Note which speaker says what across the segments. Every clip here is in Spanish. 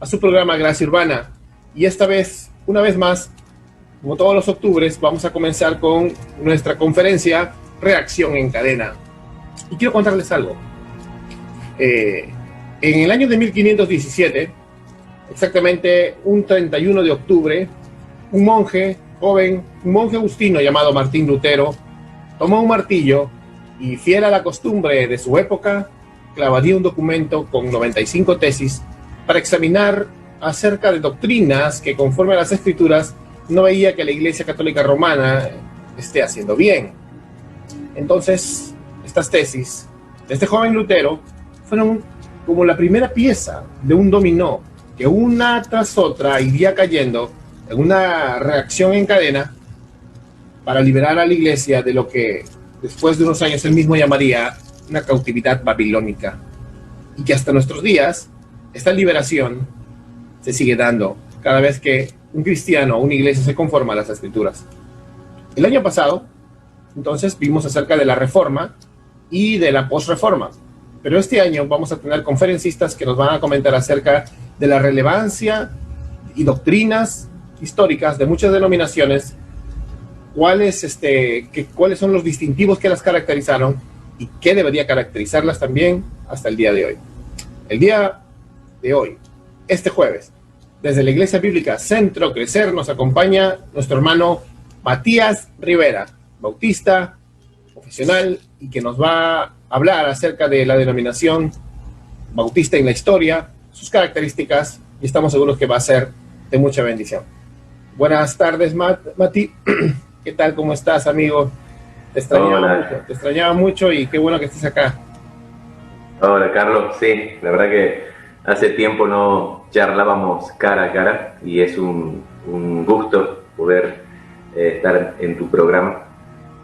Speaker 1: a su programa Gracia Urbana. Y esta vez, una vez más, como todos los octubres, vamos a comenzar con nuestra conferencia Reacción en Cadena. Y quiero contarles algo. En el año de 1517, exactamente un 31 de octubre, un monje joven, un monje agustino llamado Martín Lutero, tomó un martillo y, fiel a la costumbre de su época, clavaría un documento con 95 tesis para examinar acerca de doctrinas que, conforme a las escrituras, no veía que la Iglesia Católica Romana esté haciendo bien. Entonces, estas tesis de este joven Lutero fueron como la primera pieza de un dominó que una tras otra iría cayendo en una reacción en cadena para liberar a la Iglesia de lo que después de unos años él mismo llamaría una cautividad babilónica, y que hasta nuestros días esta liberación se sigue dando cada vez que un cristiano o una iglesia se conforma a las escrituras. El año pasado, entonces, vimos acerca de la reforma y de la posreforma, pero este año vamos a tener conferencistas que nos van a comentar acerca de la relevancia y doctrinas históricas de muchas denominaciones, cuáles son los distintivos que las caracterizaron y qué debería caracterizarlas también hasta el día de hoy. El día de hoy, este jueves, desde la Iglesia Bíblica Centro Crecer, nos acompaña nuestro hermano Matías Rivera, bautista, profesional, y que nos va a hablar acerca de la denominación bautista en la historia, sus características, y estamos seguros que va a ser de mucha bendición. Buenas tardes, Mati. ¿Qué tal? ¿Cómo estás, amigo? Te extrañaba mucho y qué bueno que estés acá.
Speaker 2: Hola, Carlos. Sí, la verdad que hace tiempo no charlábamos cara a cara y es un gusto poder estar en tu programa.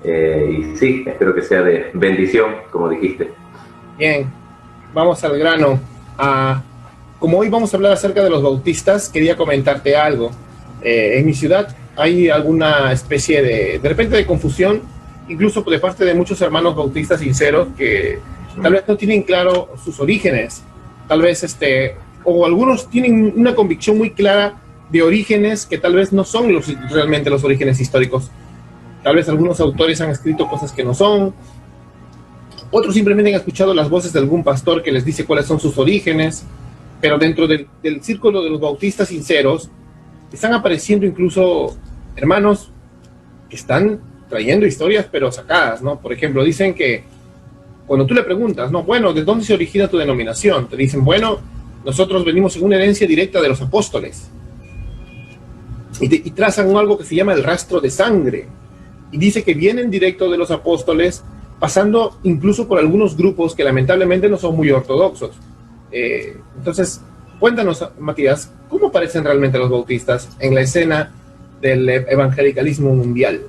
Speaker 2: Y sí, espero que sea de bendición, como dijiste.
Speaker 1: Bien, vamos al grano. Como hoy vamos a hablar acerca de los bautistas, quería comentarte algo. En mi ciudad hay alguna especie de repente de confusión, incluso de parte de muchos hermanos bautistas sinceros que tal vez no tienen claro sus orígenes, tal vez o algunos tienen una convicción muy clara de orígenes que tal vez no son realmente los orígenes históricos. Tal vez algunos autores han escrito cosas que no son, otros simplemente han escuchado las voces de algún pastor que les dice cuáles son sus orígenes, pero dentro del círculo de los bautistas sinceros están apareciendo incluso hermanos que están trayendo historias pero sacadas, ¿no? Por ejemplo, dicen que cuando tú le preguntas, ¿no? Bueno, ¿de dónde se origina tu denominación? Te dicen, bueno, nosotros venimos en una herencia directa de los apóstoles. Y trazan algo que se llama el rastro de sangre. Y dice que vienen directo de los apóstoles, pasando incluso por algunos grupos que lamentablemente no son muy ortodoxos. Entonces, cuéntanos, Matías, ¿cómo aparecen realmente los bautistas en la escena del evangelicalismo mundial?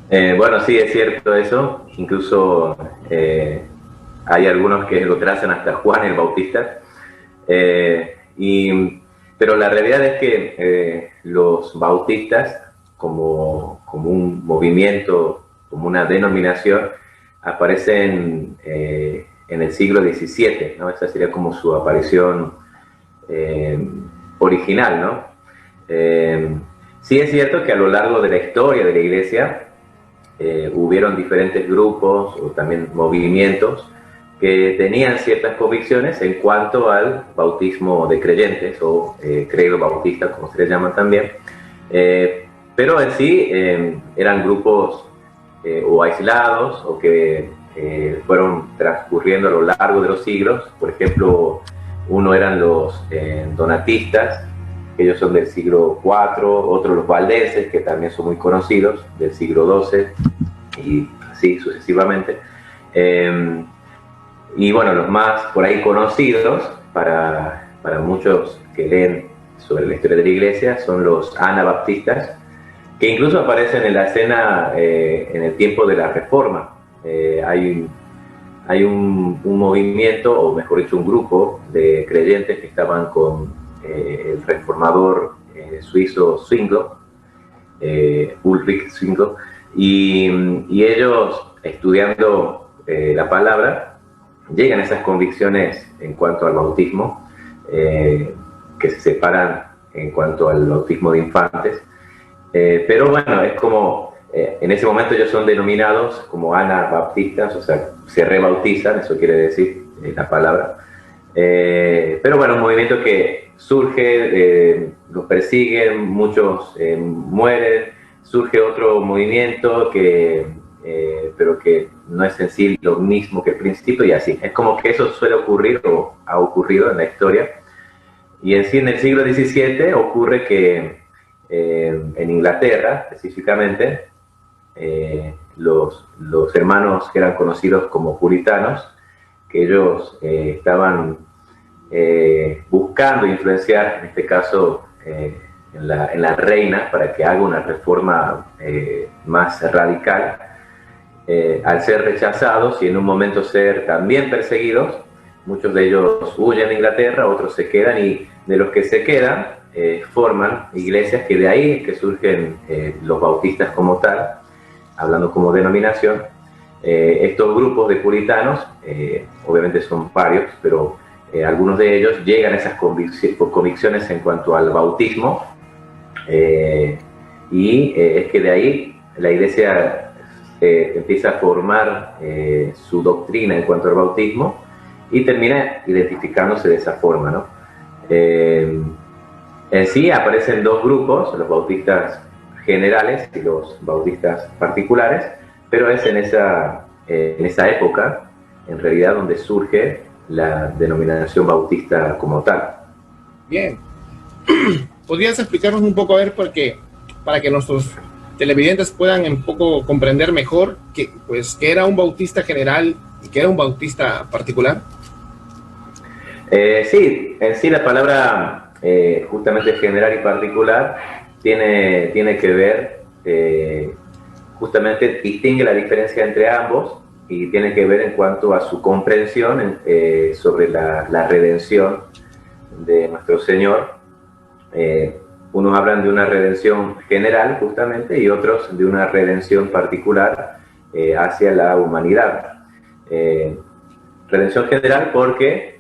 Speaker 2: Bueno, sí, es cierto eso. Incluso hay algunos que lo trazan hasta Juan el Bautista. Pero la realidad es que los bautistas, como un movimiento, como una denominación, aparecen en el siglo XVII, ¿no? Esa sería como su aparición original, ¿no? Sí es cierto que a lo largo de la historia de la Iglesia hubieron diferentes grupos o también movimientos que tenían ciertas convicciones en cuanto al bautismo de creyentes o credo bautista, como se les llaman también, pero en sí eran grupos o aislados o que fueron transcurriendo a lo largo de los siglos. Por ejemplo, uno eran los donatistas, que ellos son del siglo IV, otros los valdenses, que también son muy conocidos, del siglo XII, y así sucesivamente. Y bueno, los más por ahí conocidos para muchos que leen sobre la historia de la Iglesia son los anabaptistas, que incluso aparecen en la escena en el tiempo de la Reforma. Hay un movimiento, o mejor dicho, un grupo de creyentes que estaban con el reformador suizo Zwinglio, Ulrich Zwinglio, y ellos, estudiando la palabra, llegan a esas convicciones en cuanto al bautismo. que se separan en cuanto al bautismo de infantes. Pero bueno, es como, en ese momento ellos son denominados como anabaptistas, o sea, se rebautizan, eso quiere decir la palabra. Pero bueno, un movimiento que surge, los persiguen, muchos mueren, surge otro movimiento pero que no es en sí lo mismo que el principio, y así. Es como que eso suele ocurrir o ha ocurrido en la historia. Y en sí, en el siglo XVII ocurre que en Inglaterra, específicamente, los hermanos que eran conocidos como puritanos, que ellos estaban buscando influenciar, en este caso, en la reina, para que haga una reforma más radical, al ser rechazados y en un momento ser también perseguidos, muchos de ellos huyen a Inglaterra, otros se quedan, y de los que se quedan forman iglesias, que de ahí es que surgen los bautistas como tal, hablando como denominación. Estos grupos de puritanos, obviamente son varios, pero algunos de ellos llegan a esas convicciones en cuanto al bautismo, y es que de ahí la iglesia empieza a formar su doctrina en cuanto al bautismo y termina identificándose de esa forma, ¿no? En sí aparecen dos grupos, los bautistas generales y los bautistas particulares, pero es en esa época, en realidad, donde surge la denominación bautista como tal.
Speaker 1: Bien. ¿Podrías explicarnos un poco, a ver, porque para que nuestros televidentes puedan un poco comprender mejor que era un bautista general y que era un bautista particular?
Speaker 2: Sí, en sí la palabra justamente general y particular tiene que ver, justamente distingue la diferencia entre ambos y tiene que ver en cuanto a su comprensión sobre la redención de nuestro Señor. Unos hablan de una redención general justamente y otros de una redención particular hacia la humanidad. Redención general porque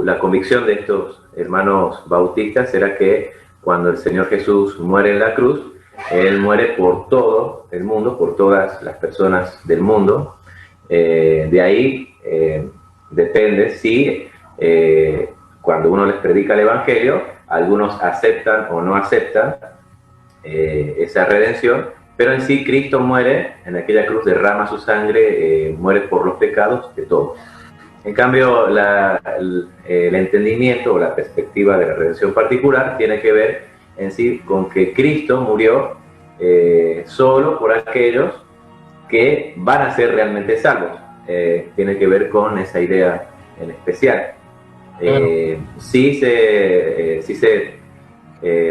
Speaker 2: la convicción de estos hermanos bautistas era que cuando el Señor Jesús muere en la cruz, Él muere por todo el mundo, por todas las personas del mundo. De ahí depende si cuando uno les predica el Evangelio, algunos aceptan o no aceptan esa redención, pero en sí Cristo muere en aquella cruz, derrama su sangre, muere por los pecados de todos. En cambio, el entendimiento o la perspectiva de la redención particular tiene que ver en sí con que Cristo murió solo por aquellos que van a ser realmente salvos. Tiene que ver con esa idea en especial. Sí se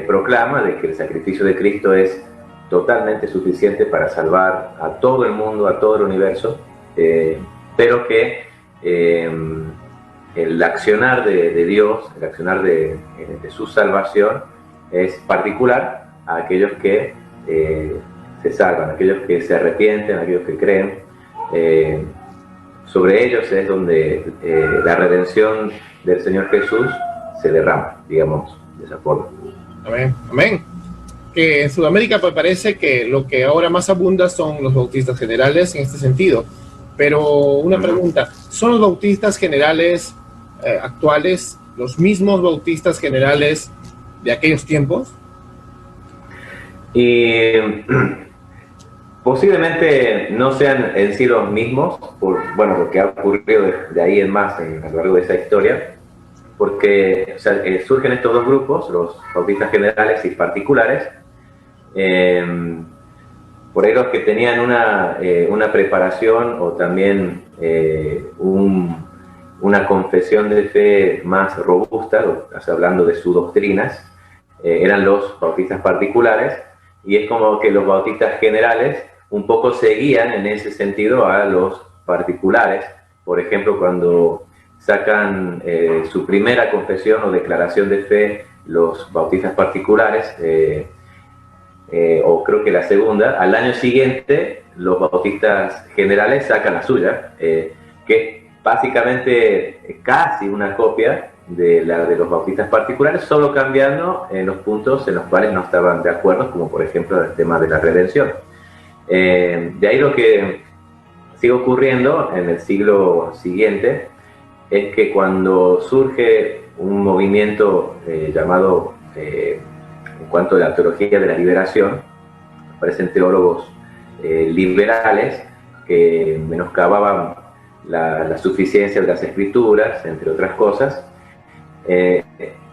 Speaker 2: proclama de que el sacrificio de Cristo es totalmente suficiente para salvar a todo el mundo, a todo el universo, pero que el accionar de Dios, el accionar de su salvación es particular a aquellos que se salvan, a aquellos que se arrepienten, a aquellos que creen. Sobre ellos es donde la redención del Señor Jesús se derrama, digamos, de esa forma.
Speaker 1: Amén, amén. Que en Sudamérica pues, parece que lo que ahora más abunda son los bautistas generales en este sentido. Pero una pregunta, ¿son los bautistas generales actuales los mismos bautistas generales de aquellos tiempos?
Speaker 2: Y posiblemente no sean en sí los mismos, por lo que ha ocurrido de ahí en más a lo largo de esa historia, porque surgen estos dos grupos, los bautistas generales y particulares, por ahí los que tenían una preparación o también una confesión de fe más robusta, hablando de sus doctrinas, eran los bautistas particulares, y es como que los bautistas generales un poco seguían en ese sentido a los particulares. Por ejemplo, cuando sacan su primera confesión o declaración de fe, los bautistas particulares, o creo que la segunda, al año siguiente los bautistas generales sacan la suya, que es básicamente casi una copia de la de los bautistas particulares, solo cambiando en los puntos en los cuales no estaban de acuerdo, como por ejemplo el tema de la redención. De ahí lo que sigue ocurriendo en el siglo siguiente es que cuando surge un movimiento llamado, en cuanto a la teología de la liberación, aparecen teólogos liberales que menoscababan la suficiencia de las escrituras, entre otras cosas.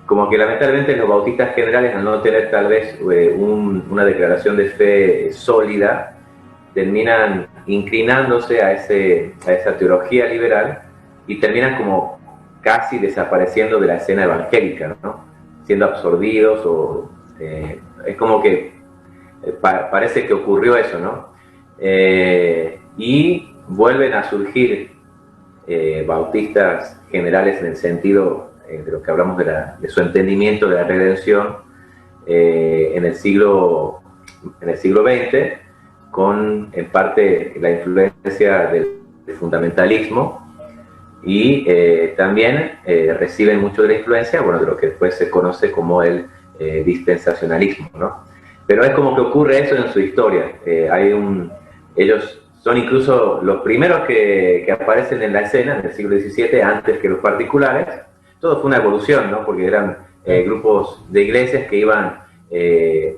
Speaker 2: Como que lamentablemente los bautistas generales, al no tener tal vez una declaración de fe sólida, terminan inclinándose a esa teología liberal y terminan como casi desapareciendo de la escena evangélica, ¿no? Siendo absorbidos o es como que parece que ocurrió eso, ¿no? Y vuelven a surgir bautistas generales en el sentido de lo que hablamos de su entendimiento de la redención en el siglo XX, con en parte la influencia del fundamentalismo, y también reciben mucho de la influencia, bueno, de lo que después se conoce como el dispensacionalismo, ¿no? Pero es como que ocurre eso en su historia. Ellos son incluso los primeros que aparecen en la escena en el siglo XVII, antes que los particulares. Todo fue una evolución, ¿no? Porque eran grupos de iglesias que iban,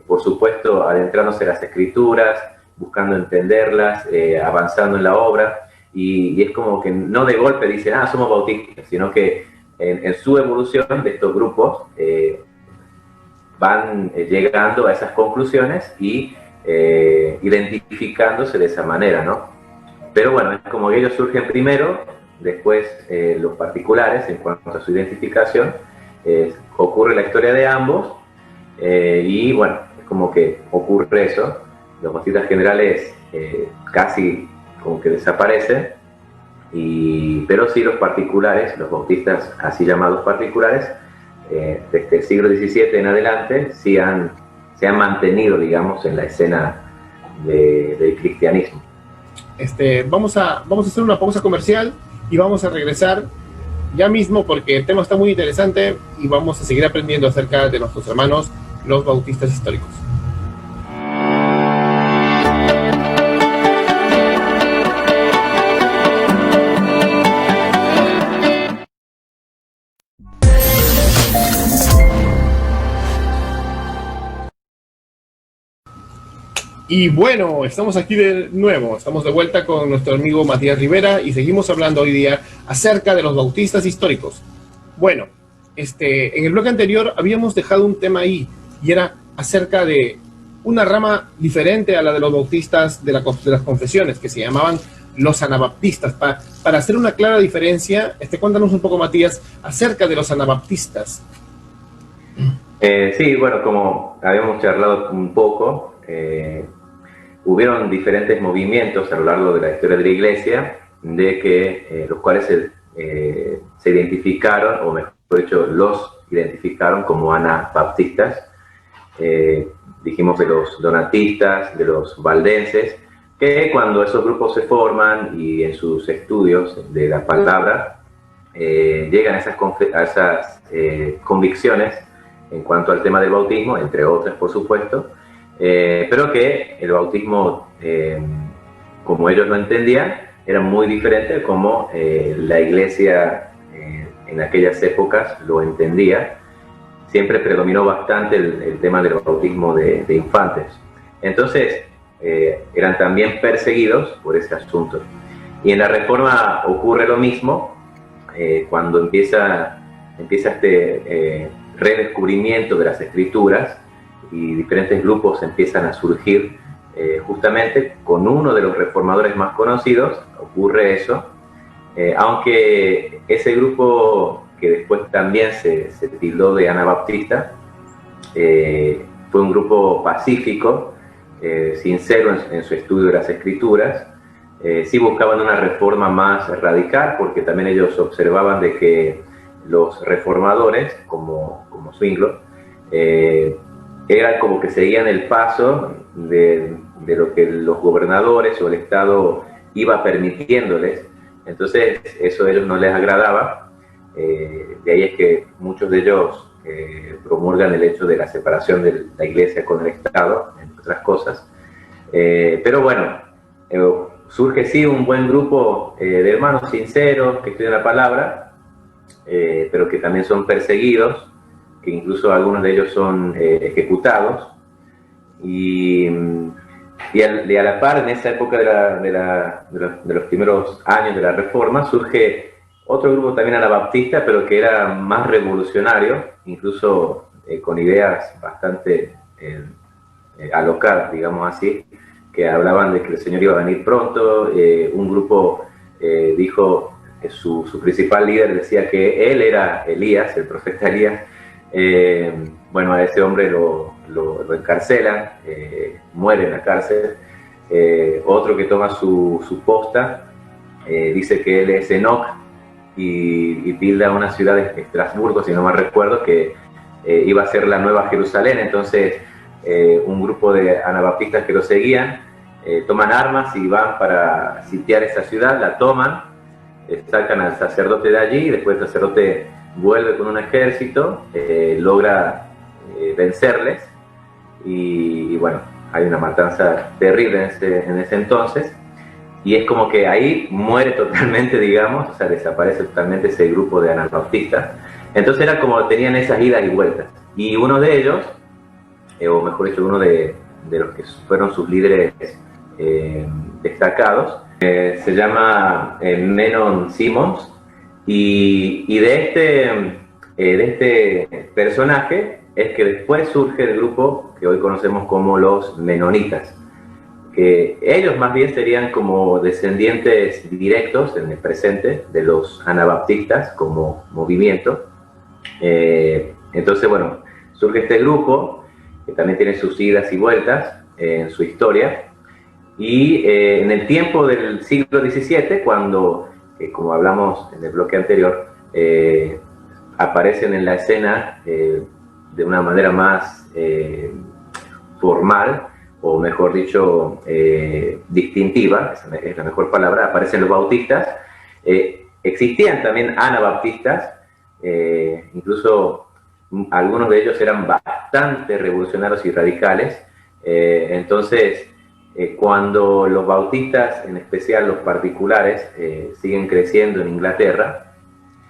Speaker 2: por supuesto, adentrándose en las escrituras, buscando entenderlas, avanzando en la obra, y es como que no de golpe dicen, somos bautistas, sino que en su evolución de estos grupos van llegando a esas conclusiones y identificándose de esa manera, ¿no? Pero bueno, es como que ellos surgen primero, después los particulares en cuanto a su identificación, ocurre la historia de ambos, y bueno, es como que ocurre eso. Los bautistas generales casi como que desaparecen, pero sí los particulares, los bautistas así llamados particulares, desde el siglo XVII en adelante sí se han mantenido, digamos, en la escena del cristianismo.
Speaker 1: Vamos a hacer una pausa comercial y vamos a regresar ya mismo porque el tema está muy interesante y vamos a seguir aprendiendo acerca de nuestros hermanos, los bautistas históricos. Y bueno, estamos aquí de nuevo, estamos de vuelta con nuestro amigo Matías Rivera y seguimos hablando hoy día acerca de los bautistas históricos. Bueno, en el bloque anterior habíamos dejado un tema ahí y era acerca de una rama diferente a la de los bautistas de las confesiones, que se llamaban los anabaptistas. Para hacer una clara diferencia, cuéntanos un poco, Matías, acerca de los anabaptistas.
Speaker 2: Sí, bueno, como habíamos charlado un poco, hubieron diferentes movimientos a lo largo de la historia de la Iglesia, de que los cuales se identificaron, o mejor dicho, los identificaron como anabaptistas. Dijimos de los donatistas, de los valdenses, que cuando esos grupos se forman y en sus estudios de la palabra llegan a esas convicciones en cuanto al tema del bautismo, entre otras, por supuesto, pero que el bautismo, como ellos lo entendían, era muy diferente de cómo la Iglesia en aquellas épocas lo entendía. Siempre predominó bastante el tema del bautismo de infantes. Entonces, eran también perseguidos por ese asunto. Y en la Reforma ocurre lo mismo, cuando empieza este redescubrimiento de las Escrituras, y diferentes grupos empiezan a surgir, justamente con uno de los reformadores más conocidos, ocurre eso, aunque ese grupo que después también se tildó de anabaptista, fue un grupo pacífico, sincero en su estudio de las Escrituras. Sí buscaban una reforma más radical, porque también ellos observaban de que los reformadores, como Zwinglio, eran como que seguían el paso de lo que los gobernadores o el Estado iba permitiéndoles. Entonces eso a ellos no les agradaba, De ahí es que muchos de ellos promulgan el hecho de la separación de la Iglesia con el Estado, entre otras cosas. Pero bueno, surge sí un buen grupo de hermanos sinceros que estudian la palabra, pero que también son perseguidos, que incluso algunos de ellos son ejecutados. Y a la par, en esa época de los primeros años de la Reforma, surge otro grupo también anabaptista, pero que era más revolucionario, incluso con ideas bastante alocadas, digamos así, que hablaban de que el Señor iba a venir pronto. Un grupo dijo que su principal líder decía que él era Elías, el profeta Elías. Bueno, a ese hombre lo encarcelan, muere en la cárcel. Otro que toma su posta dice que él es Enoch y tilda una ciudad de Estrasburgo, si no mal recuerdo, que iba a ser la nueva Jerusalén. Entonces un grupo de anabaptistas que lo seguían toman armas y van para sitiar esa ciudad, la toman, sacan al sacerdote de allí, y después el sacerdote vuelve con un ejército, logra vencerles, y bueno, hay una matanza terrible en ese entonces, y es como que ahí muere totalmente, digamos, o sea, desaparece totalmente ese grupo de anabaptistas. Entonces era como tenían esas idas y vueltas, y uno de ellos, o mejor dicho, uno de los que fueron sus líderes destacados, se llama Menon Simons, y de este personaje es que después surge el grupo que hoy conocemos como los menonitas, que ellos más bien serían como descendientes directos en el presente de los anabaptistas como movimiento. Entonces, bueno, surge este grupo que también tiene sus idas y vueltas en su historia, y en el tiempo del siglo XVII, cuando, como hablamos en el bloque anterior, aparecen en la escena de una manera más formal, o mejor dicho, distintiva, es la mejor palabra, aparecen los bautistas. Existían también anabaptistas, incluso algunos de ellos eran bastante revolucionarios y radicales. Entonces, cuando los bautistas, en especial los particulares, siguen creciendo en Inglaterra,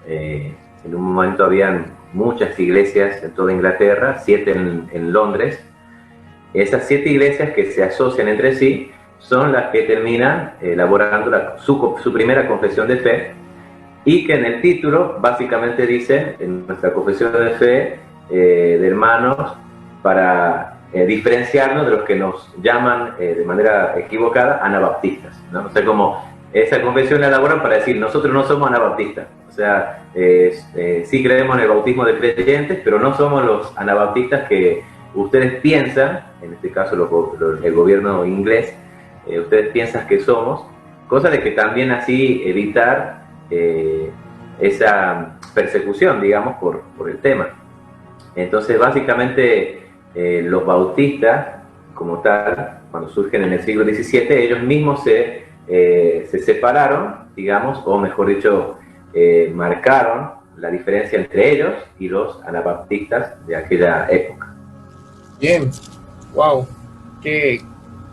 Speaker 2: en un momento habían muchas iglesias en toda Inglaterra, 7 en Londres. Esas 7 iglesias que se asocian entre sí son las que terminan elaborando su primera confesión de fe, y que en el título básicamente dice, en nuestra confesión de fe de hermanos, para diferenciarnos de los que nos llaman de manera equivocada anabaptistas, ¿no? O sea, como esa confesión la elaboran para decir, nosotros no somos anabaptistas, o sea, sí creemos en el bautismo de creyentes, pero no somos los anabaptistas que ustedes piensan, en este caso el gobierno inglés, ustedes piensan que somos, cosa de que también así evitar esa persecución, digamos, por el tema. Entonces, básicamente, los bautistas, como tal, cuando surgen en el siglo XVII, ellos mismos se separaron, digamos, o mejor dicho, marcaron la diferencia entre ellos y los anabaptistas de aquella época.
Speaker 1: Bien, wow, qué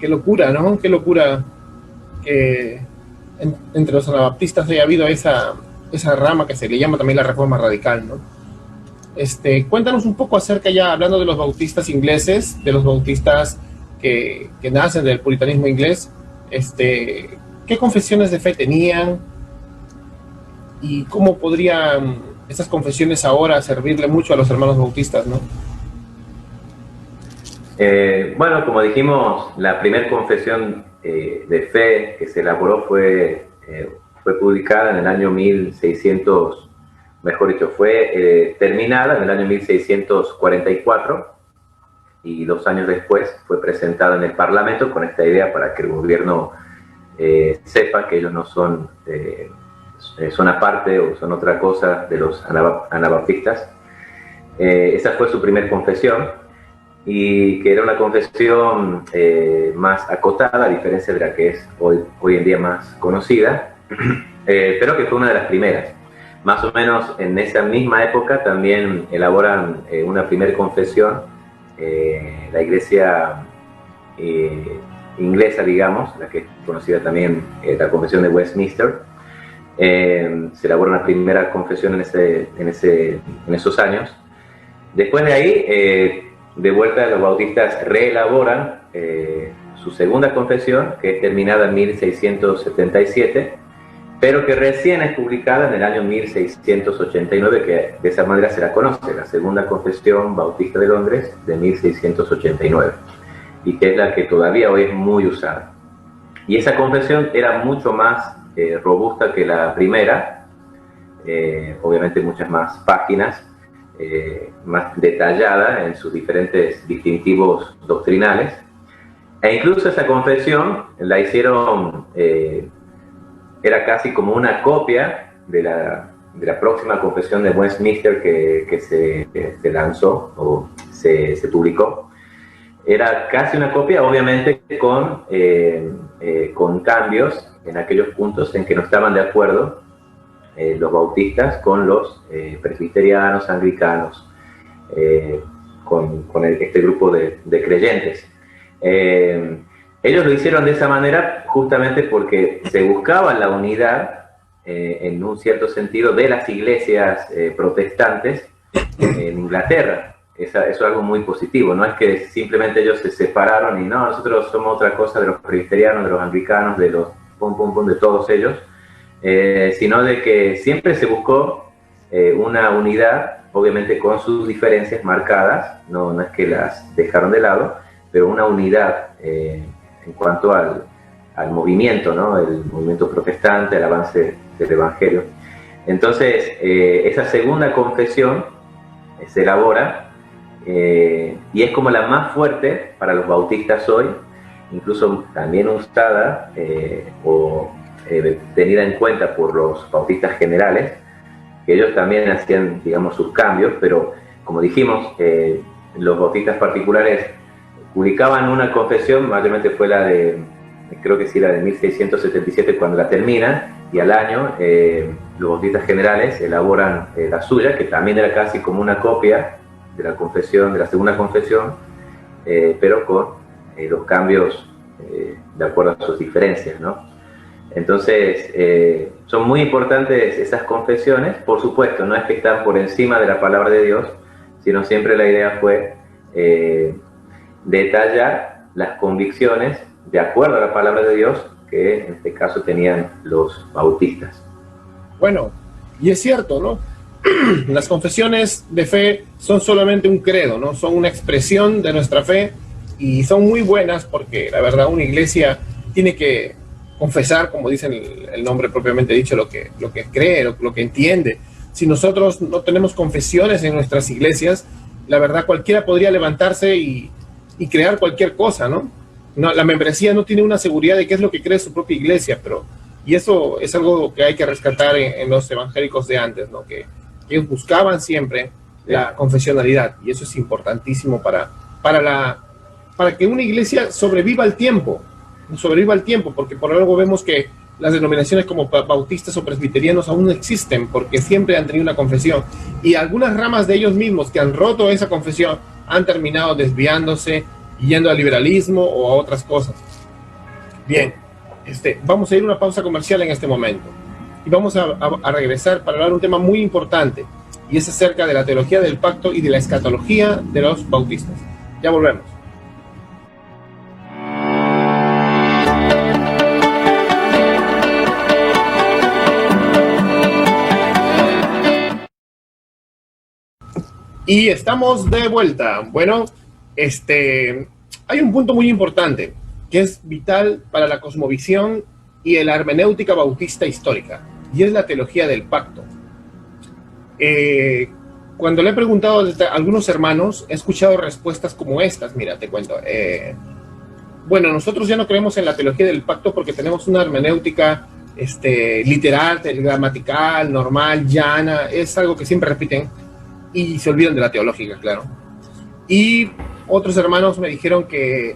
Speaker 1: locura, ¿no? Qué locura que entre los anabaptistas haya habido esa rama que se le llama también la reforma radical, ¿no? Cuéntanos un poco acerca, ya hablando de los bautistas ingleses, de los bautistas que nacen del puritanismo inglés, ¿qué confesiones de fe tenían? ¿Y cómo podrían esas confesiones ahora servirle mucho a los hermanos bautistas, no?
Speaker 2: Bueno, como dijimos, la primera confesión de fe que se elaboró fue publicada en el año 1600, mejor dicho, fue terminada en el año 1644, y 2 años después fue presentada en el Parlamento con esta idea para que el gobierno sepa que ellos no son, son aparte o son otra cosa de los anabaptistas. Esa fue su primera confesión, y que era una confesión más acotada, a diferencia de la que es hoy en día más conocida, pero que fue una de las primeras. más o menos en esa misma época también elaboran una primera confesión, la iglesia inglesa, digamos, la que es conocida también la Confesión de Westminster. Se elabora una primera confesión en esos años. Después de ahí, de vuelta los bautistas reelaboran su segunda confesión, que es terminada en 1677, pero que recién es publicada en el año 1689, que de esa manera se la conoce, la Segunda Confesión Bautista de Londres de 1689, y que es la que todavía hoy es muy usada. Y esa confesión era mucho más robusta que la primera, obviamente muchas más páginas, más detallada en sus diferentes distintivos doctrinales, e incluso esa confesión la hicieron, era casi como una copia de la próxima confesión de Westminster que se lanzó o se publicó. Era casi una copia, obviamente con cambios en aquellos puntos en que no estaban de acuerdo los bautistas con los presbiterianos, anglicanos, con este grupo de creyentes. Ellos lo hicieron de esa manera justamente porque se buscaba la unidad, en un cierto sentido, de las iglesias protestantes en Inglaterra. Eso es algo muy positivo, no es que simplemente ellos se separaron y no, nosotros somos otra cosa de los presbiterianos, de los anglicanos, de los de todos ellos, sino de que siempre se buscó una unidad, obviamente con sus diferencias marcadas, no es que las dejaron de lado, pero una unidad en cuanto al movimiento, ¿no? El movimiento protestante, el avance del Evangelio. Entonces, esa segunda confesión se elabora y es como la más fuerte para los bautistas hoy, incluso también usada o tenida en cuenta por los bautistas generales, que ellos también hacían, digamos, sus cambios, pero como dijimos, los bautistas particulares publicaban una confesión, mayormente fue la de, creo que sí, la de 1677 cuando la terminan, y al año los bautistas generales elaboran la suya, que también era casi como una copia de la confesión, de la segunda confesión, pero con los cambios de acuerdo a sus diferencias, ¿no? Entonces, son muy importantes esas confesiones, por supuesto, no es que están por encima de la palabra de Dios, sino siempre la idea fue detallar las convicciones de acuerdo a la palabra de Dios que en este caso tenían los bautistas.
Speaker 1: Bueno, y es cierto, ¿no? Las confesiones de fe son solamente un credo, ¿no? Son una expresión de nuestra fe y son muy buenas porque la verdad una iglesia tiene que confesar, como dice el nombre propiamente dicho, lo que cree, lo que entiende. Si nosotros no tenemos confesiones en nuestras iglesias, la verdad cualquiera podría levantarse y crear cualquier cosa, ¿no? La membresía no tiene una seguridad de qué es lo que cree su propia iglesia, y eso es algo que hay que rescatar en los evangélicos de antes, ¿no? Que ellos buscaban siempre la confesionalidad, y eso es importantísimo para que una iglesia sobreviva al tiempo, porque por algo vemos que las denominaciones como bautistas o presbiterianos aún no existen, porque siempre han tenido una confesión, y algunas ramas de ellos mismos que han roto esa confesión han terminado desviándose y yendo al liberalismo o a otras cosas. Bien, vamos a ir a una pausa comercial en este momento y vamos a regresar para hablar de un tema muy importante, y es acerca de la teología del pacto y de la escatología de los bautistas. Ya volvemos. Y estamos de vuelta. Bueno, hay un punto muy importante que es vital para la cosmovisión y la hermenéutica bautista histórica, y es la teología del pacto. Cuando le he preguntado a algunos hermanos, he escuchado respuestas como estas. Mira, te cuento. Bueno, nosotros ya no creemos en la teología del pacto porque tenemos una hermenéutica literal, gramatical, normal, llana. Es algo que siempre repiten y se olvidan de la teológica, claro. Y otros hermanos me dijeron que,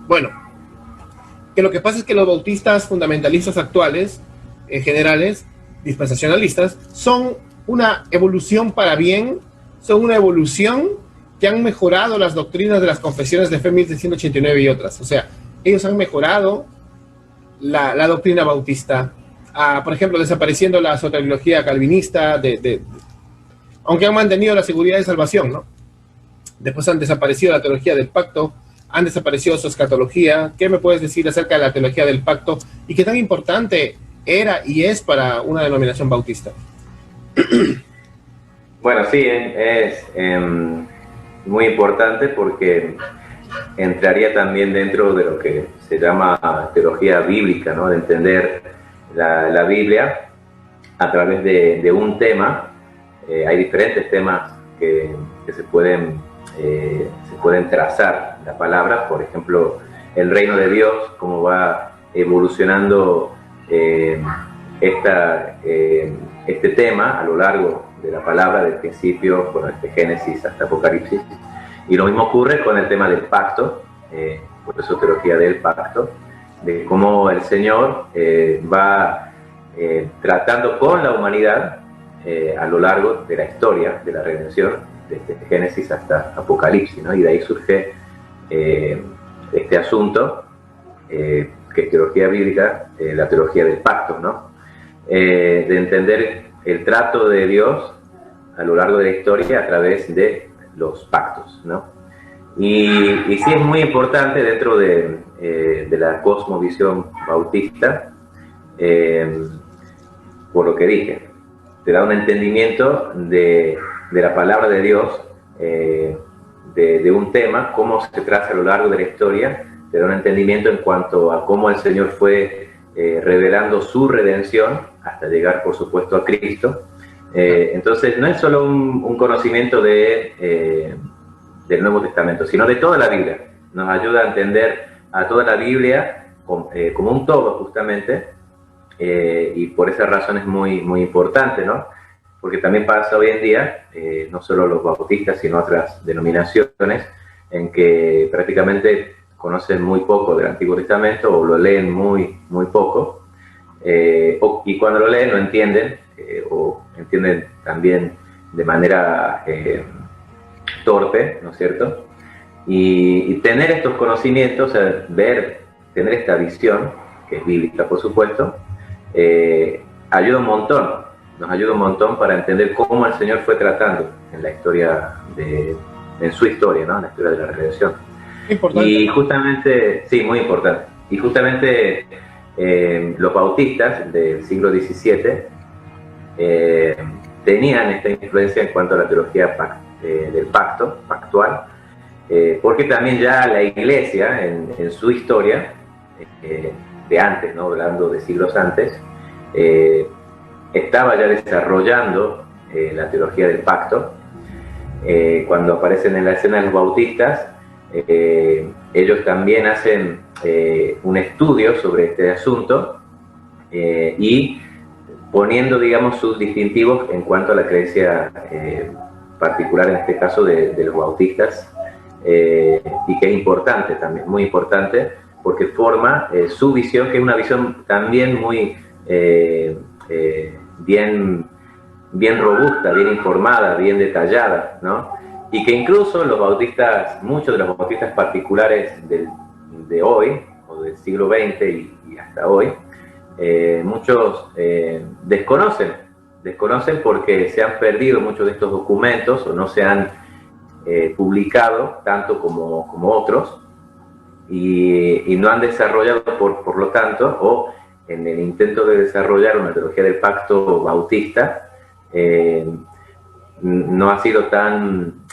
Speaker 1: bueno, que lo que pasa es que los bautistas fundamentalistas actuales, generales, dispensacionalistas, son una evolución para bien, son una evolución que han mejorado las doctrinas de las confesiones de fe 1189 y otras. O sea, ellos han mejorado la doctrina bautista, por ejemplo, desapareciendo la soteriología calvinista, aunque han mantenido la seguridad de salvación, ¿no? Después han desaparecido la teología del pacto, han desaparecido su escatología. ¿Qué me puedes decir acerca de la teología del pacto y qué tan importante era y es para una denominación bautista?
Speaker 2: Bueno, sí, es muy importante porque entraría también dentro de lo que se llama teología bíblica, ¿no? De entender la Biblia a través de un tema. Hay diferentes temas que se pueden trazar la palabra, por ejemplo, el reino de Dios, cómo va evolucionando este tema a lo largo de la palabra, del principio, con este Génesis hasta Apocalipsis. Y lo mismo ocurre con el tema del pacto, por eso teología del pacto, de cómo el Señor va tratando con la humanidad a lo largo de la historia de la redención, desde Génesis hasta Apocalipsis, ¿no? Y de ahí surge este asunto, que es teología bíblica, la teología del pacto, ¿no? De entender el trato de Dios a lo largo de la historia a través de los pactos, ¿no? Y sí es muy importante dentro de la cosmovisión bautista, por lo que dije, te da un entendimiento de la palabra de Dios, de un tema, cómo se traza a lo largo de la historia, te da un entendimiento en cuanto a cómo el Señor fue revelando su redención hasta llegar, por supuesto, a Cristo. Entonces, no es solo un conocimiento del Nuevo Testamento, sino de toda la Biblia. Nos ayuda a entender a toda la Biblia como un todo, justamente, y por esa razón es muy, muy importante, ¿no? Porque también pasa hoy en día, no solo los bautistas, sino otras denominaciones, en que prácticamente conocen muy poco del Antiguo Testamento o lo leen muy, muy poco, y cuando lo leen no entienden, o entienden también de manera torpe, ¿no es cierto? Y tener estos conocimientos, tener esta visión, que es bíblica por supuesto, ayuda un montón. Nos ayuda un montón para entender cómo el Señor fue tratando en la historia, en su historia, ¿no? En la historia de la redención.
Speaker 1: Importante.
Speaker 2: Y justamente, sí, muy importante. Y justamente los bautistas del siglo XVII tenían esta influencia en cuanto a la teología del pacto, pactual, porque también ya la Iglesia, en su historia, de antes, ¿no? Hablando de siglos antes, estaba ya desarrollando la teología del pacto. Cuando aparecen en la escena los bautistas, ellos también hacen un estudio sobre este asunto y poniendo, digamos, sus distintivos en cuanto a la creencia particular, en este caso de los bautistas, y que es importante también, muy importante, porque forma su visión, que es una visión también muy bien robusta, bien informada, bien detallada, ¿no? Y que incluso los bautistas, muchos de los bautistas particulares de hoy, o del siglo XX y hasta hoy, muchos desconocen porque se han perdido muchos de estos documentos o no se han publicado tanto como otros, y no han desarrollado, por lo tanto, o en el intento de desarrollar una teología del pacto bautista, no ha sido tan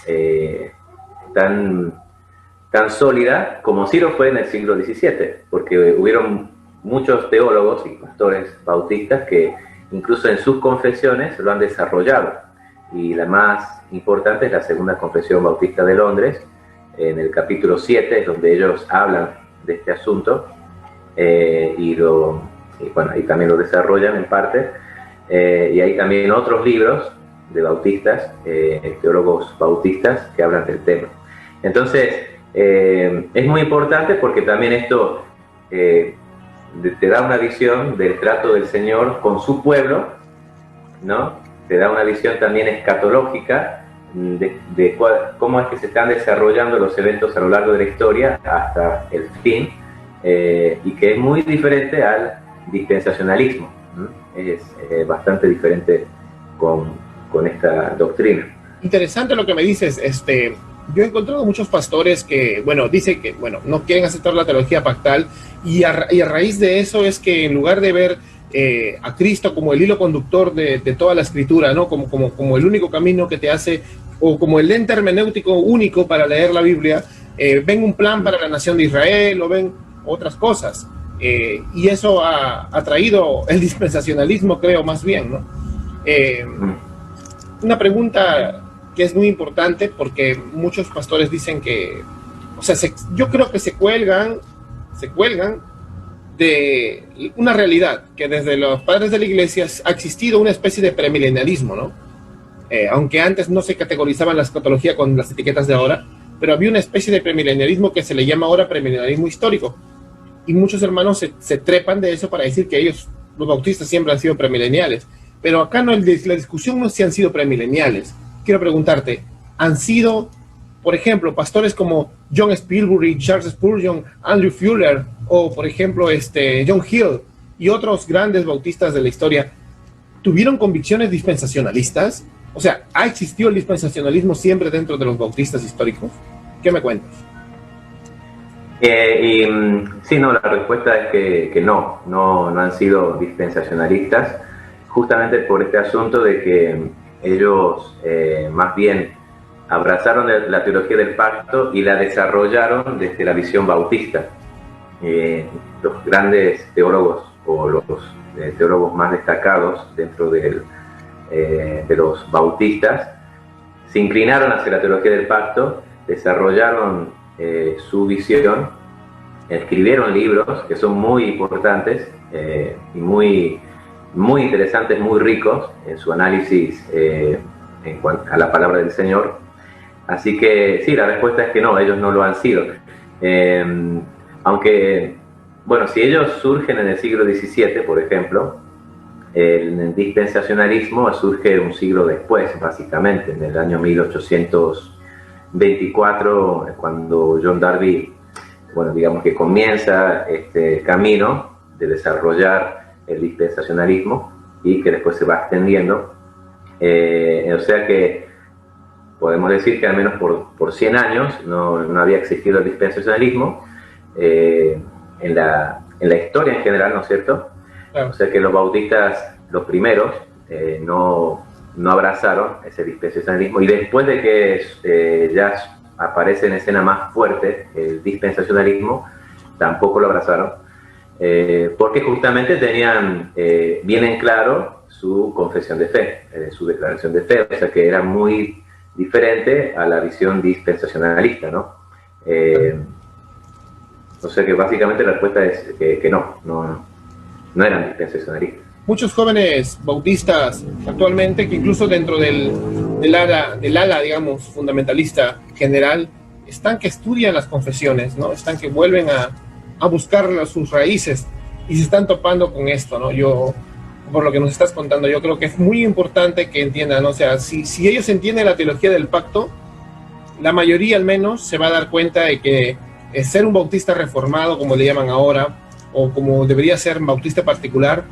Speaker 2: sólida como sí lo fue en el siglo XVII, porque hubieron muchos teólogos y pastores bautistas que incluso en sus confesiones lo han desarrollado, y la más importante es la Segunda Confesión Bautista de Londres. En el capítulo 7 es donde ellos hablan de este asunto, y también lo desarrollan en parte, y hay también otros libros de bautistas, teólogos bautistas, que hablan del tema. Entonces, es muy importante porque también esto te da una visión del trato del Señor con su pueblo ¿no? Te da una visión también escatológica de cómo es que se están desarrollando los eventos a lo largo de la historia hasta el fin, y que es muy diferente al dispensacionalismo, ¿no? Es bastante diferente con esta doctrina.
Speaker 1: Interesante lo que me dices. Yo he encontrado muchos pastores que, bueno, dicen que, bueno, no quieren aceptar la teología pactal, y a raíz de eso es que en lugar de ver a Cristo como el hilo conductor de toda la escritura, ¿no? Como el único camino que te hace, o como el lente hermenéutico único para leer la Biblia, ven un plan para la nación de Israel, o ven otras cosas. Y eso ha traído el dispensacionalismo, creo, más bien, ¿no? Una pregunta que es muy importante, porque muchos pastores dicen que, o sea, yo creo que se cuelgan de una realidad, que desde los padres de la iglesia ha existido una especie de premilenialismo, ¿no? Aunque antes no se categorizaban la escatología con las etiquetas de ahora, pero había una especie de premilenialismo que se le llama ahora premilenialismo histórico, y muchos hermanos se trepan de eso para decir que ellos, los bautistas, siempre han sido premileniales. Pero acá la discusión no es si han sido premileniales. Quiero preguntarte, ¿han sido, por ejemplo, pastores como John Spilbury, Charles Spurgeon, Andrew Fuller, o por ejemplo John Hill y otros grandes bautistas de la historia, tuvieron convicciones dispensacionalistas? O sea, ¿ha existido el dispensacionalismo siempre dentro de los bautistas históricos? ¿Qué me cuentas?
Speaker 2: Sí, no, la respuesta es que no han sido dispensacionalistas, justamente por este asunto de que ellos más bien abrazaron la teología del pacto y la desarrollaron desde la visión bautista. Los grandes teólogos, o los teólogos más destacados dentro de los bautistas, se inclinaron hacia la teología del pacto, desarrollaron su visión, escribieron libros que son muy importantes y muy interesantes, muy ricos en su análisis en cuanto a la palabra del Señor. Así que sí, la respuesta es que no, ellos no lo han sido. Aunque, bueno, si ellos surgen en el siglo XVII, por ejemplo, el dispensacionalismo surge un siglo después, básicamente, en el año 1824, cuando John Darby, bueno, digamos que comienza este camino de desarrollar el dispensacionalismo y que después se va extendiendo. O sea que podemos decir que al menos por 100 años no había existido el dispensacionalismo en la historia en general, ¿no es cierto? Claro. O sea que los bautistas, los primeros, no abrazaron ese dispensacionalismo, y después de que ya aparece en escena más fuerte el dispensacionalismo, tampoco lo abrazaron, porque justamente tenían bien en claro su confesión de fe, su declaración de fe, o sea que era muy diferente a la visión dispensacionalista, ¿no? O sea que básicamente la respuesta es que no eran dispensacionalistas.
Speaker 1: Muchos jóvenes bautistas actualmente, que incluso dentro del ala, digamos, fundamentalista general, están que estudian las confesiones, ¿no? Están que vuelven a buscar sus raíces, y se están topando con esto, ¿no? Yo, por lo que nos estás contando, yo creo que es muy importante que entiendan, ¿no? O sea, si ellos entienden la teología del pacto, la mayoría al menos se va a dar cuenta de que ser un bautista reformado, como le llaman ahora, o como debería ser un bautista particular,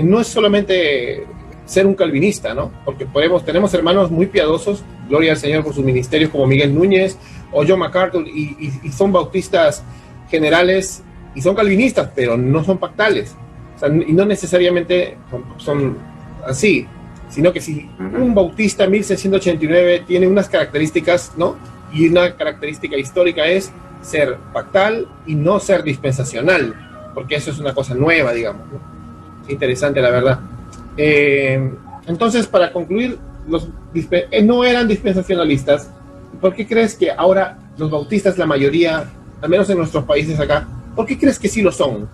Speaker 1: no es solamente ser un calvinista, ¿no? Porque tenemos hermanos muy piadosos, gloria al Señor por sus ministerios, como Miguel Núñez o John MacArthur, y son bautistas generales y son calvinistas, pero no son pactales. O sea, y no necesariamente son así, sino que si un bautista 1689 tiene unas características, ¿no? Y una característica histórica es ser pactal y no ser dispensacional, porque eso es una cosa nueva, digamos, ¿no? Interesante, la verdad. Entonces, para concluir, no eran dispensacionalistas. ¿Por qué crees que ahora los bautistas, la mayoría, al menos en nuestros países acá, por qué crees que sí lo son?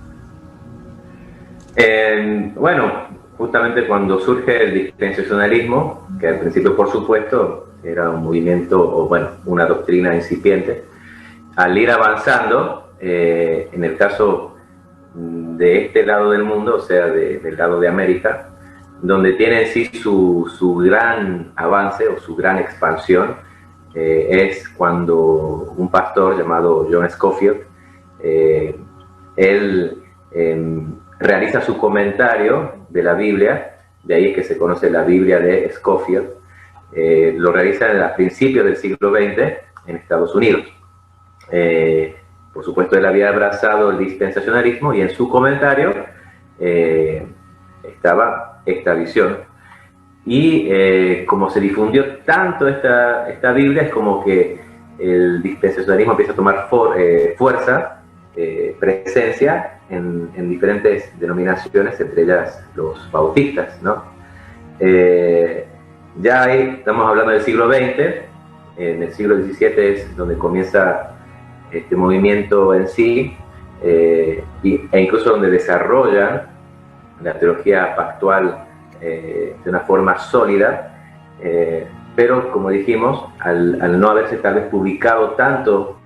Speaker 2: Bueno, justamente cuando surge el dispensacionalismo, que al principio, por supuesto, era un movimiento, o bueno, una doctrina incipiente, al ir avanzando, en el caso de este lado del mundo, o sea, del lado de América, donde tiene en sí su gran avance o su gran expansión, es cuando un pastor llamado John Scofield, él realiza su comentario de la Biblia, de ahí es que se conoce la Biblia de Scofield, lo realiza a principios del siglo XX en Estados Unidos. Por supuesto, él había abrazado el dispensacionalismo y en su comentario estaba esta visión. Y como se difundió tanto esta Biblia, es como que el dispensacionalismo empieza a tomar fuerza, presencia en diferentes denominaciones, entre ellas los bautistas, ¿no? Ya ahí estamos hablando del siglo XX, en el siglo XVII es donde comienza este movimiento en sí, e incluso donde desarrollan la teología pactual de una forma sólida, pero como dijimos, al no haberse tal vez publicado tanto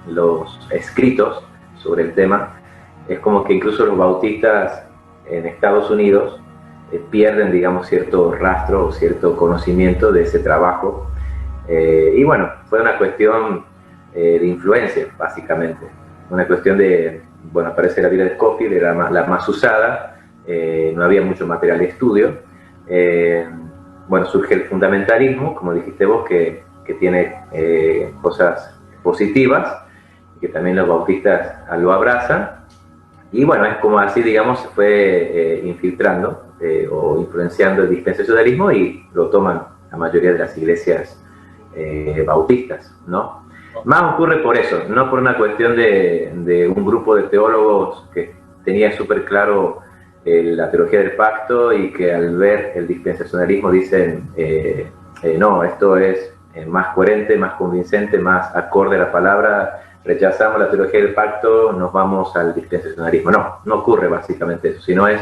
Speaker 2: los escritos sobre el tema, es como que incluso los bautistas en Estados Unidos pierden, digamos, cierto rastro o cierto conocimiento de ese trabajo. Y bueno, fue una cuestión de influencia, básicamente. Una cuestión de, bueno, aparece la Biblia de Scofield, era la más usada, no había mucho material de estudio. Bueno, surge el fundamentalismo, como dijiste vos, que tiene cosas positivas, que también los bautistas lo abrazan. Y bueno, es como así, digamos, se fue infiltrando o influenciando el dispensacionalismo y lo toman la mayoría de las iglesias bautistas, ¿no? Más ocurre por eso, no por una cuestión de un grupo de teólogos que tenía súper claro la teología del pacto y que al ver el dispensacionalismo dicen, no, esto es más coherente, más convincente, más acorde a la palabra, rechazamos la teología del pacto, nos vamos al dispensacionalismo. No ocurre básicamente eso, sino es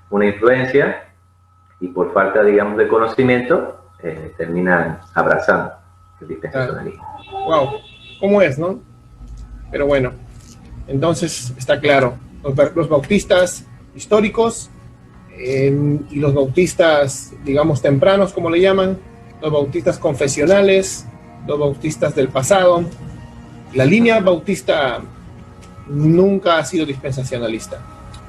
Speaker 2: una influencia y por falta, digamos, de conocimiento, terminan abrazando el dispensacionalismo.
Speaker 1: Wow, ¿cómo es, no? Pero bueno, entonces está claro, los bautistas históricos y los bautistas, digamos, tempranos, como le llaman, los bautistas confesionales, los bautistas del pasado. La línea bautista nunca ha sido dispensacionalista.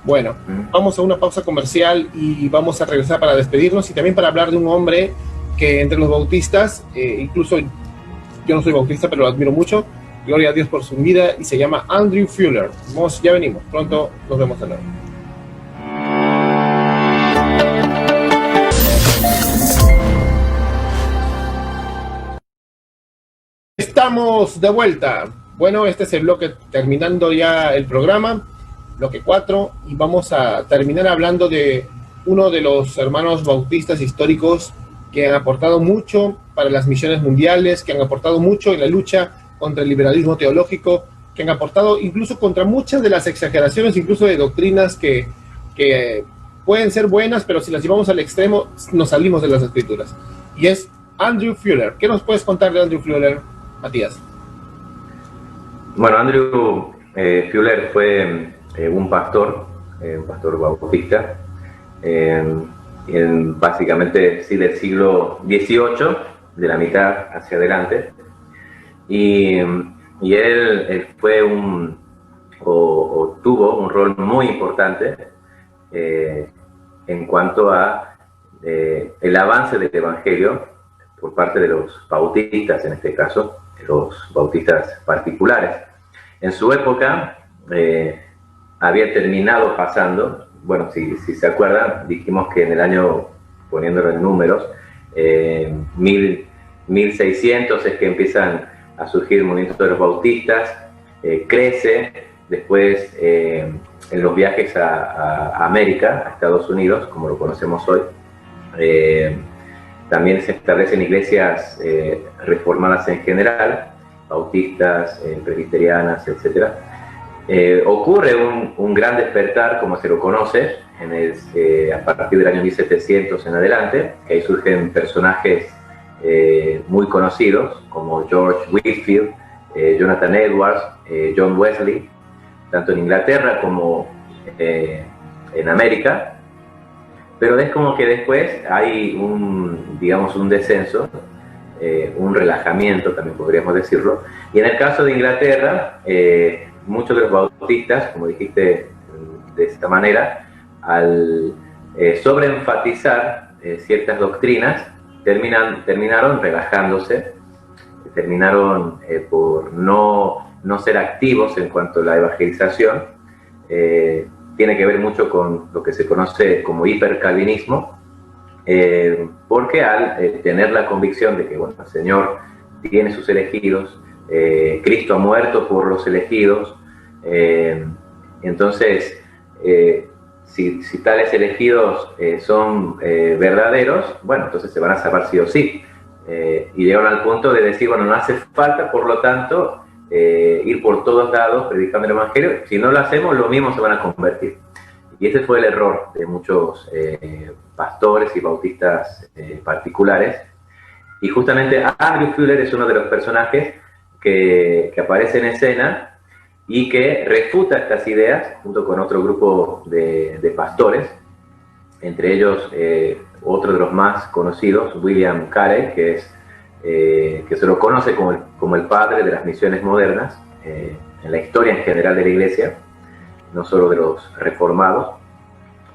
Speaker 1: Bueno, vamos a una pausa comercial y vamos a regresar para despedirnos y también para hablar de un hombre que entre los bautistas, incluso yo no soy bautista, pero lo admiro mucho, gloria a Dios por su vida, y se llama Andrew Fuller. Ya venimos, pronto nos vemos de nuevo. Estamos de vuelta. Bueno, este es el bloque, terminando ya el programa, bloque 4, y vamos a terminar hablando de uno de los hermanos bautistas históricos que han aportado mucho para las misiones mundiales, que han aportado mucho en la lucha contra el liberalismo teológico, que han aportado incluso contra muchas de las exageraciones, incluso de doctrinas que pueden ser buenas, pero si las llevamos al extremo, nos salimos de las escrituras. Y es Andrew Fuller. ¿Qué nos puedes contar de Andrew Fuller, Matías?
Speaker 2: Bueno, Andrew Fuller fue un pastor bautista, básicamente sí, del siglo XVIII, de la mitad hacia adelante, y él fue tuvo un rol muy importante en cuanto a el avance del evangelio por parte de los bautistas, en este caso, los bautistas particulares. En su época había terminado pasando, bueno, si se acuerdan, dijimos que en el año, poniéndolo en números, 1600 es que empiezan a surgir el movimiento de los bautistas, crece, después en los viajes a América, a Estados Unidos, como lo conocemos hoy, también se establecen iglesias reformadas en general, bautistas, presbiterianas, etc. Ocurre un gran despertar, como se lo conoce, a partir del año 1700 en adelante, que ahí surgen personajes muy conocidos, como George Whitefield, Jonathan Edwards, John Wesley, tanto en Inglaterra como en América. pero es como que después hay digamos, un descenso, un relajamiento, también podríamos decirlo. Y en el caso de Inglaterra, muchos de los bautistas, como dijiste de esta manera, al sobreenfatizar ciertas doctrinas, terminaron relajándose, terminaron por no ser activos en cuanto a la evangelización. Tiene que ver mucho con lo que se conoce como hipercalvinismo, porque al tener la convicción de que bueno, el Señor tiene sus elegidos, Cristo ha muerto por los elegidos, entonces si tales elegidos son verdaderos, bueno, entonces se van a salvar sí o sí. Y llegaron al punto de decir, bueno, no hace falta, por lo tanto, ir por todos lados predicando el Evangelio. Si no lo hacemos, lo mismo se van a convertir. Y ese fue el error de muchos pastores y bautistas particulares. Y justamente Andrew Fuller es uno de los personajes que aparece en escena y que refuta estas ideas junto con otro grupo de pastores, entre ellos otro de los más conocidos, William Carey, que se lo conoce como el padre de las misiones modernas en la historia en general de la Iglesia, no solo de los reformados.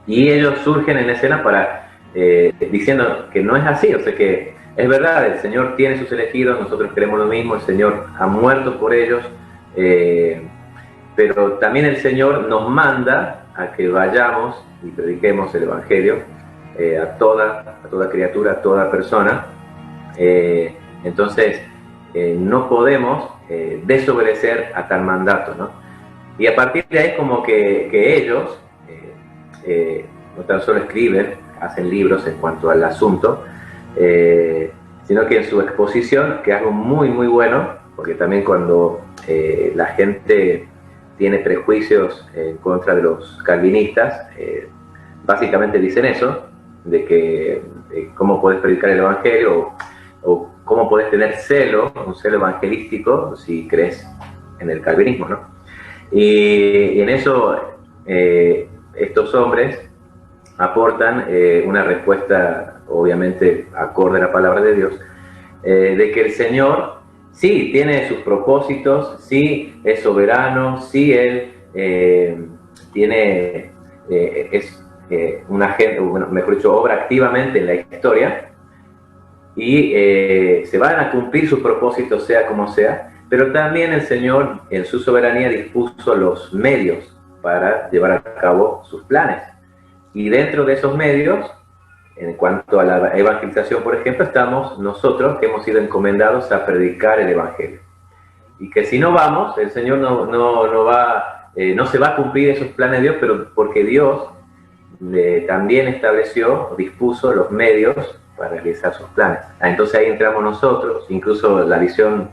Speaker 2: Y ellos surgen en escena diciendo que no es así, o sea que es verdad, el Señor tiene sus elegidos, nosotros creemos lo mismo, el Señor ha muerto por ellos, pero también el Señor nos manda a que vayamos y prediquemos el Evangelio a toda criatura, a toda persona. Entonces, no podemos desobedecer a tal mandato, ¿no? Y a partir de ahí como que ellos no tan solo escriben, hacen libros en cuanto al asunto, sino que en su exposición, que es algo muy, muy bueno, porque también cuando la gente tiene prejuicios en contra de los calvinistas, básicamente dicen eso, de que cómo puedes predicar el Evangelio o cómo puedes tener un celo evangelístico si crees en el calvinismo, ¿no? Y en eso estos hombres aportan una respuesta obviamente acorde a la palabra de Dios, de que el Señor sí tiene sus propósitos, sí es soberano, sí Él tiene, mejor dicho, obra activamente en la historia, y se van a cumplir sus propósitos sea como sea, pero también el Señor en su soberanía dispuso los medios para llevar a cabo sus planes. Y dentro de esos medios, en cuanto a la evangelización, por ejemplo, estamos nosotros que hemos sido encomendados a predicar el Evangelio. Y que si no vamos, el Señor no se va a cumplir esos planes de Dios, pero porque Dios también estableció, dispuso los medios para realizar sus planes. Entonces ahí entramos nosotros, incluso la visión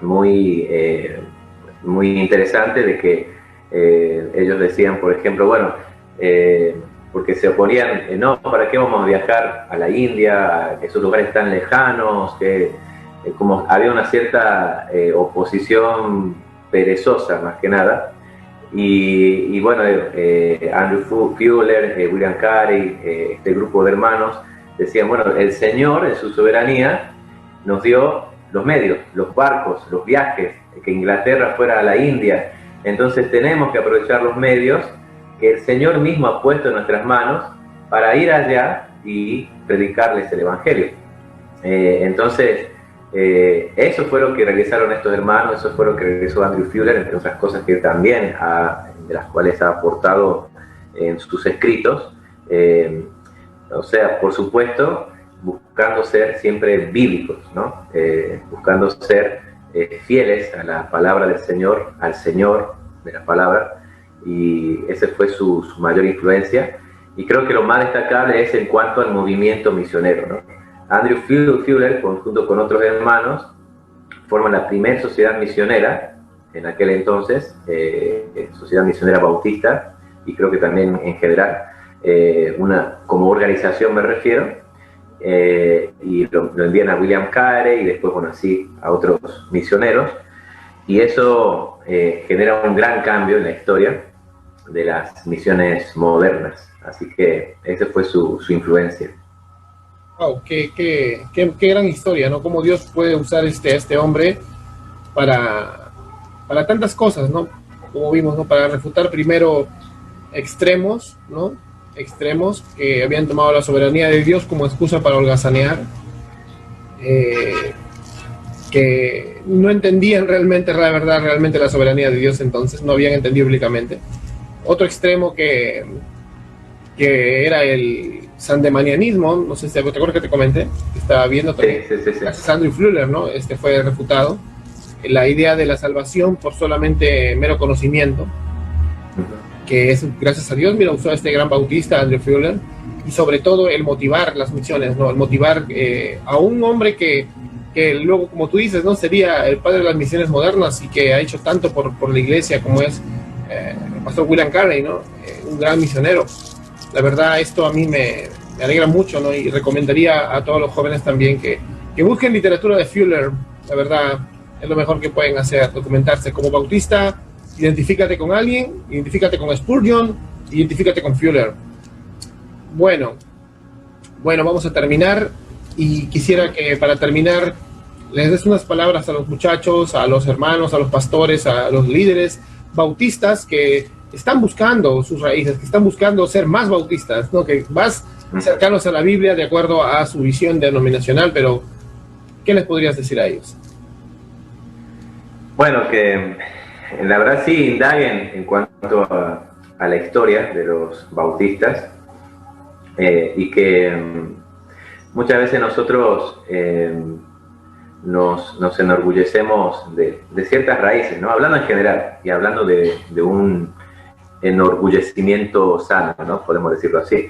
Speaker 2: muy interesante de que ellos decían, por ejemplo, bueno, porque se oponían, no, ¿para qué vamos a viajar a la India, a esos lugares tan lejanos? Que como había una cierta oposición perezosa, más que nada. Y bueno, Andrew Fuller, William Carey, este grupo de hermanos, decían, bueno, el Señor en su soberanía nos dio los medios, los barcos, los viajes, que Inglaterra fuera a la India. Entonces tenemos que aprovechar los medios que el Señor mismo ha puesto en nuestras manos para ir allá y predicarles el Evangelio. Entonces, eso fue lo que realizaron estos hermanos, eso fue lo que realizó Andrew Fuller, entre otras cosas que también de las cuales ha aportado en sus escritos. O sea, por supuesto, buscando ser siempre bíblicos, ¿no? Buscando ser fieles a la palabra del Señor, al Señor de la palabra, y esa fue su mayor influencia. Y creo que lo más destacable es en cuanto al movimiento misionero, ¿no? Andrew Fuller, junto con otros hermanos, forman la primera sociedad misionera en aquel entonces, sociedad misionera bautista, y creo que también en general, como organización me refiero, y lo envían a William Carey y después, bueno, así a otros misioneros, y eso genera un gran cambio en la historia, de las misiones modernas. Así que esa fue su influencia.
Speaker 1: Wow, qué gran historia, ¿no? Cómo Dios puede usar a este hombre para tantas cosas, ¿no? Como vimos, ¿no? Para refutar primero extremos, ¿no? Extremos que habían tomado la soberanía de Dios como excusa para holgazanear, que no entendían realmente la soberanía de Dios, entonces no habían entendido bíblicamente. Otro extremo que era el sandemanianismo, no sé si te acuerdas que te comenté, que estaba viendo también,
Speaker 2: sí.
Speaker 1: gracias a Andrew Fuller, ¿no? Fue refutado, la idea de la salvación por solamente mero conocimiento, que es gracias a Dios. Mira, usó a este gran bautista, Andrew Fuller, y sobre todo el motivar las misiones, ¿no? El motivar a un hombre que luego, como tú dices, ¿no? Sería el padre de las misiones modernas y que ha hecho tanto por la iglesia, como es el pastor William Carey, ¿no? Un gran misionero. La verdad, esto a mí me alegra mucho, ¿no? Y recomendaría a todos los jóvenes también que busquen literatura de Fuller. La verdad, es lo mejor que pueden hacer, documentarse. Como bautista, identifícate con alguien, identifícate con Spurgeon, identifícate con Fuller. Bueno, vamos a terminar, y quisiera que para terminar les des unas palabras a los muchachos, a los hermanos, a los pastores, a los líderes bautistas que están buscando sus raíces, que están buscando ser más bautistas, ¿no? Que más cercanos a la Biblia de acuerdo a su visión denominacional, pero ¿qué les podrías decir a ellos?
Speaker 2: Bueno, que la verdad sí indaguen en cuanto a la historia de los bautistas, y que muchas veces nosotros nos enorgullecemos de ciertas raíces, ¿no? Hablando en general y hablando de un enorgullecimiento sano, ¿no? Podemos decirlo así.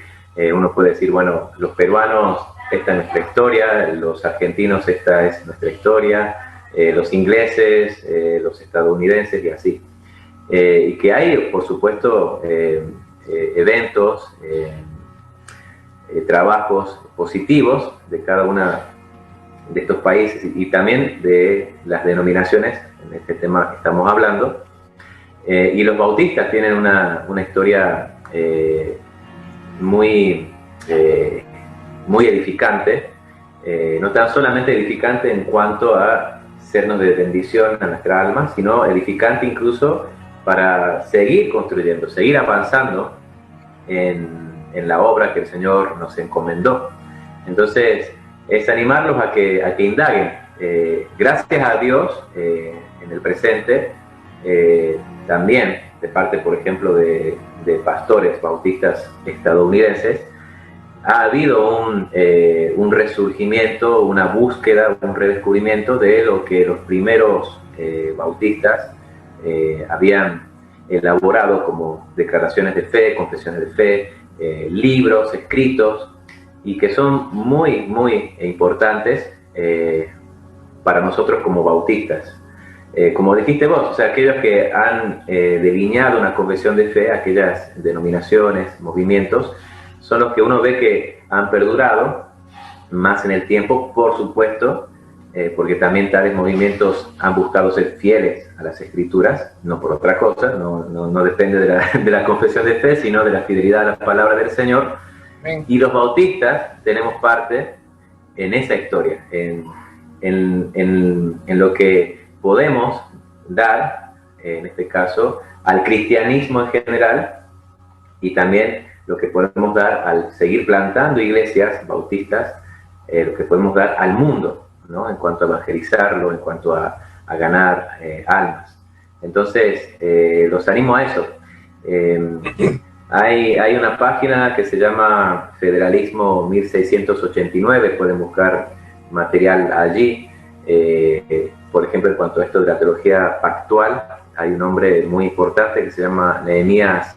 Speaker 2: Uno puede decir, bueno, los peruanos, esta es nuestra historia, los argentinos, esta es nuestra historia, los ingleses, los estadounidenses y así. Y que hay, por supuesto, eventos, trabajos positivos de cada una de estos países y también de las denominaciones, en este tema que estamos hablando. Y los bautistas tienen una historia muy edificante, no tan solamente edificante en cuanto a sernos de bendición a nuestra alma, sino edificante incluso para seguir construyendo, seguir avanzando en la obra que el Señor nos encomendó. Entonces, es animarlos a que indaguen. Gracias a Dios, en el presente, también de parte, por ejemplo, de pastores bautistas estadounidenses, ha habido un resurgimiento, una búsqueda, un redescubrimiento de lo que los primeros bautistas habían elaborado como declaraciones de fe, confesiones de fe, libros escritos, y que son muy, muy importantes para nosotros como bautistas. Como dijiste vos, o sea, aquellos que han delineado una confesión de fe, aquellas denominaciones, movimientos, son los que uno ve que han perdurado más en el tiempo, por supuesto, porque también tales movimientos han buscado ser fieles a las Escrituras, no por otra cosa, no depende de la confesión de fe, sino de la fidelidad a la palabra del Señor. Y los bautistas tenemos parte en esa historia, en lo que podemos dar, en este caso, al cristianismo en general, y también lo que podemos dar al seguir plantando iglesias bautistas, lo que podemos dar al mundo, ¿no? En cuanto a evangelizarlo, en cuanto a ganar almas. Entonces, los animo a eso. Hay una página que se llama Federalismo 1689, pueden buscar material allí. Por ejemplo, en cuanto a esto de la teología pactual, hay un hombre muy importante que se llama Nehemías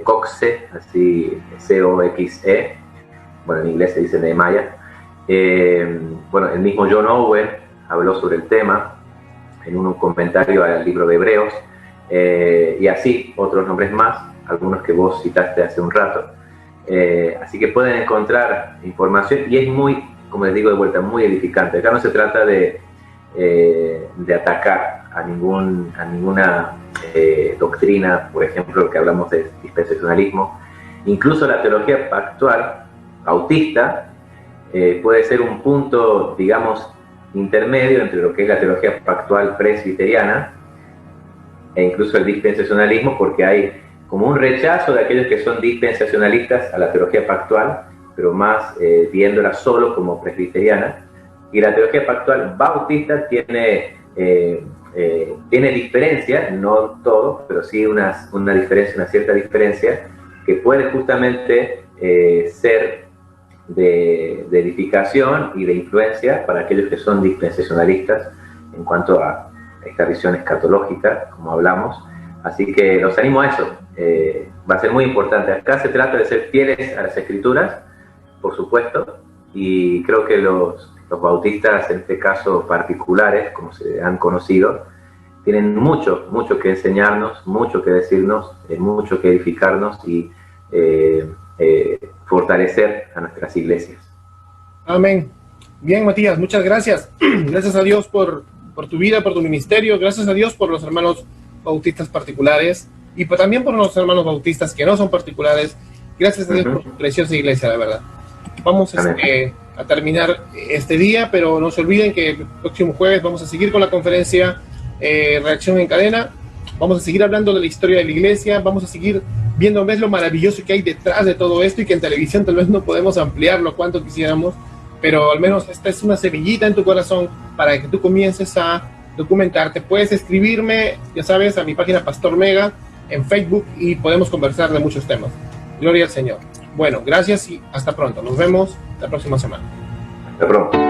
Speaker 2: Coxe, así C-O-X-E, bueno, en inglés se dice Nehemiah. Bueno, el mismo John Owen habló sobre el tema en un comentario al libro de Hebreos, y así otros nombres más, algunos que vos citaste hace un rato. Así que pueden encontrar información, y es muy, como les digo de vuelta, muy edificante. Acá no se trata de atacar a ninguna doctrina, por ejemplo, que hablamos de dispensacionalismo. Incluso la teología pactual bautista puede ser un punto, digamos, intermedio entre lo que es la teología pactual presbiteriana e incluso el dispensacionalismo, porque hay como un rechazo de aquellos que son dispensacionalistas a la teología pactual, pero más viéndola solo como presbiteriana. Y la teología pactual bautista tiene diferencia, no todo, pero sí una cierta diferencia, que puede justamente ser de edificación y de influencia para aquellos que son dispensacionalistas en cuanto a esta visión escatológica, como hablamos. Así que los animo a eso. Va a ser muy importante. Acá se trata de ser fieles a las Escrituras, por supuesto, y creo que los bautistas, en este caso particulares, como se han conocido, tienen mucho que enseñarnos, mucho que decirnos, mucho que edificarnos y fortalecer a nuestras iglesias.
Speaker 1: Amén. Bien, Matías, muchas gracias. Gracias a Dios por tu vida, por tu ministerio. Gracias a Dios por los hermanos bautistas particulares y también por los hermanos bautistas que no son particulares. Gracias a Dios por tu preciosa iglesia, la verdad. Vamos a terminar este día, pero no se olviden que el próximo jueves vamos a seguir con la conferencia Reacción en Cadena. Vamos a seguir hablando de la historia de la iglesia, vamos a seguir viendo lo maravilloso que hay detrás de todo esto y que en televisión tal vez no podemos ampliarlo cuanto quisiéramos, pero al menos esta es una semillita en tu corazón para que tú comiences a documentarte. Puedes escribirme, ya sabes, a mi página Pastor Mega en Facebook y podemos conversar de muchos temas. Gloria al Señor. Bueno, gracias y hasta pronto. Nos vemos la próxima semana.
Speaker 2: Hasta pronto.